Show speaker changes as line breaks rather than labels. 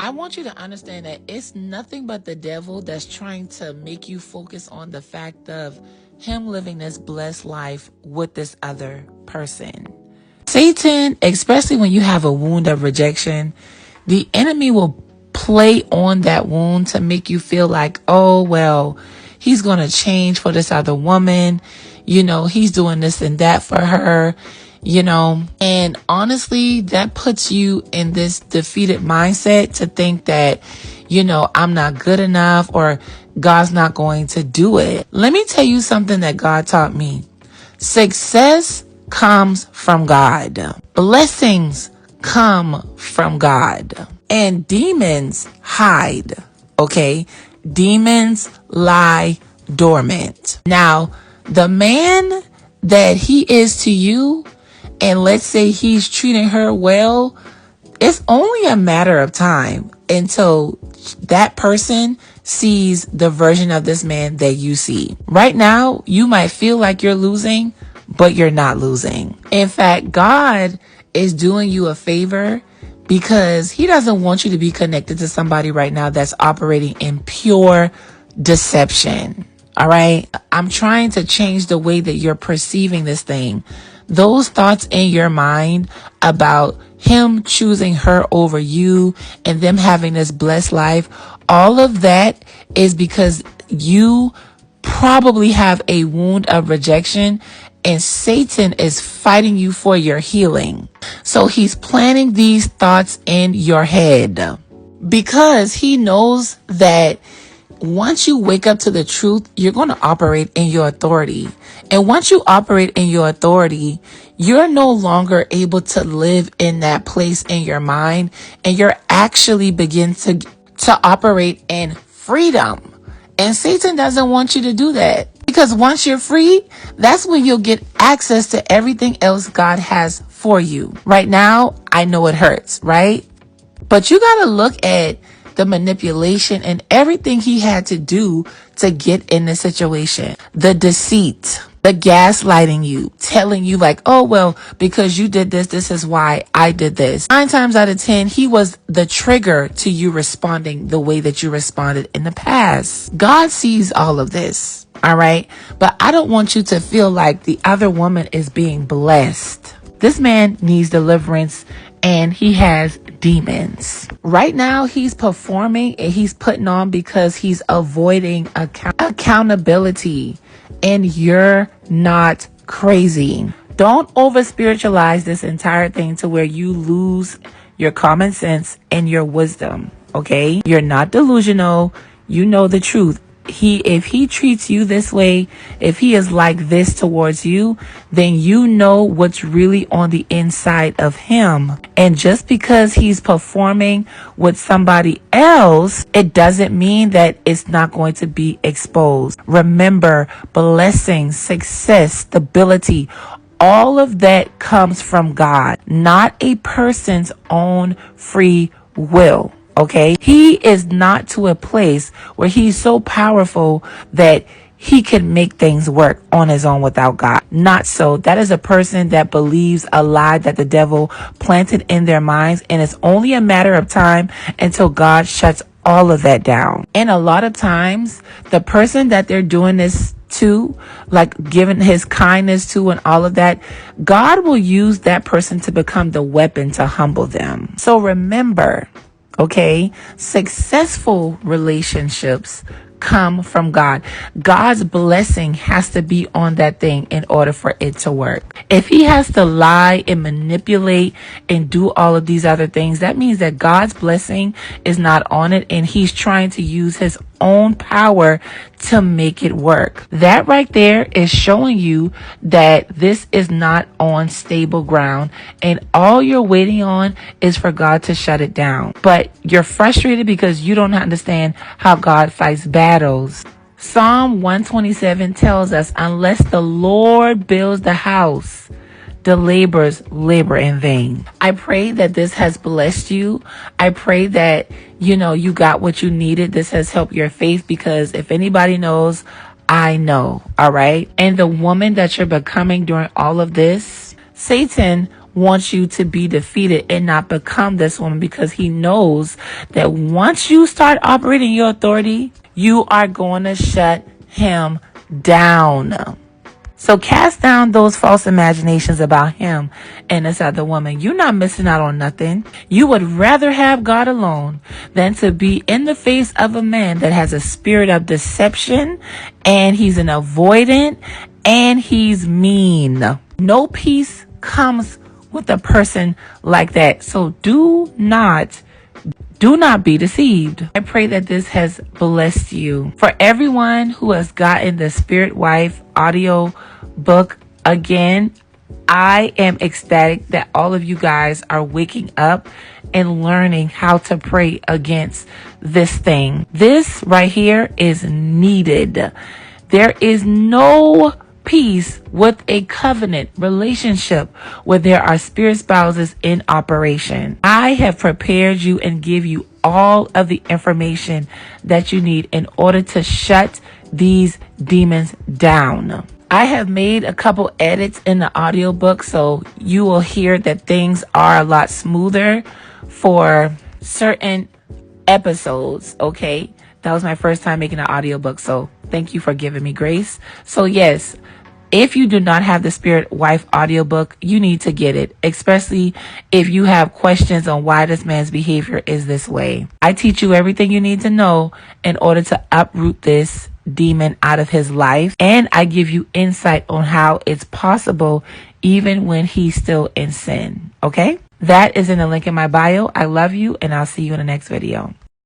I want you to understand that it's nothing but the devil that's trying to make you focus on the fact of him living this blessed life with this other person. Satan, especially when you have a wound of rejection, the enemy will play on that wound to make you feel like, oh, well, he's going to change for this other woman. He's doing this and that for her, and honestly, that puts you in this defeated mindset to think that, I'm not good enough or God's not going to do it. Let me tell you something that God taught me. Success comes from God. Blessings come from God. And demons hide. Okay? Demons lie dormant. Now, the man that he is to you, and let's say he's treating her well, it's only a matter of time until that person sees the version of this man that you see. Right now, you might feel like you're losing, but you're not losing. In fact, God is doing you a favor because he doesn't want you to be connected to somebody right now that's operating in pure deception. All right. I'm trying to change the way that you're perceiving this thing. Those thoughts in your mind about him choosing her over you and them having this blessed life, all of that is because you probably have a wound of rejection and Satan is fighting you for your healing. So he's planting these thoughts in your head because he knows that once you wake up to the truth, you're going to operate in your authority. And once you operate in your authority, you're no longer able to live in that place in your mind, and you're actually begin to operate in freedom. And Satan doesn't want you to do that, because once you're free, that's when you'll get access to everything else God has for you. Right now, I know it hurts, right? But you got to look at the manipulation and everything he had to do to get in the situation. The deceit, the gaslighting you, telling you like, oh, well, because you did this, this is why I did this. 9 times out of 10, he was the trigger to you responding the way that you responded in the past. God sees all of this. All right. But I don't want you to feel like the other woman is being blessed. This man needs deliverance and he has demons. Right now, he's performing and he's putting on because he's avoiding accountability. And you're not crazy. Don't over spiritualize this entire thing to where you lose your common sense and your wisdom. Okay? You're not delusional. You know the truth. If he treats you this way, if he is like this towards you, then you know what's really on the inside of him. And just because he's performing with somebody else, it doesn't mean that it's not going to be exposed. Remember, blessings, success, stability, all of that comes from God, not a person's own free will. Okay, he is not to a place where he's so powerful that he can make things work on his own without God. Not so. That is a person that believes a lie that the devil planted in their minds. And it's only a matter of time until God shuts all of that down. And a lot of times, the person that they're doing this to, like giving his kindness to and all of that, God will use that person to become the weapon to humble them. So remember, okay, successful relationships come from God. God's blessing has to be on that thing in order for it to work. If he has to lie and manipulate and do all of these other things, that means that God's blessing is not on it and he's trying to use his own power to make it work. That right there is showing you that this is not on stable ground and all you're waiting on is for God to shut it down. But you're frustrated because you don't understand how God fights battles. Psalm 127 tells us, unless the Lord builds the house, the laborers labor in vain. I pray that this has blessed you. I pray that, you got what you needed. This has helped your faith, because if anybody knows, I know. All right. And the woman that you're becoming during all of this, Satan wants you to be defeated and not become this woman, because he knows that once you start operating your authority, you are going to shut him down. So cast down those false imaginations about him and this other woman. You're not missing out on nothing. You would rather have God alone than to be in the face of a man that has a spirit of deception, and he's an avoidant, and he's mean. No peace comes with a person like that. So do not be deceived. I pray that this has blessed you. For everyone who has gotten the Spirit Wife audio book, again, I am ecstatic that all of you guys are waking up and learning how to pray against this thing. This right here is needed. There is no peace with a covenant relationship where there are spirit spouses in operation. I have prepared you and give you all of the information that you need in order to shut these demons down. I have made a couple edits in the audiobook, so you will hear that things are a lot smoother for certain episodes, okay? That was my first time making an audiobook, so thank you for giving me grace. So yes, if you do not have the Spirit Wife audiobook, you need to get it, especially if you have questions on why this man's behavior is this way. I teach you everything you need to know in order to uproot this demon out of his life, and I give you insight on how it's possible even when he's still in sin. Okay? That is in the link in my bio. I love you, and I'll see you in the next video.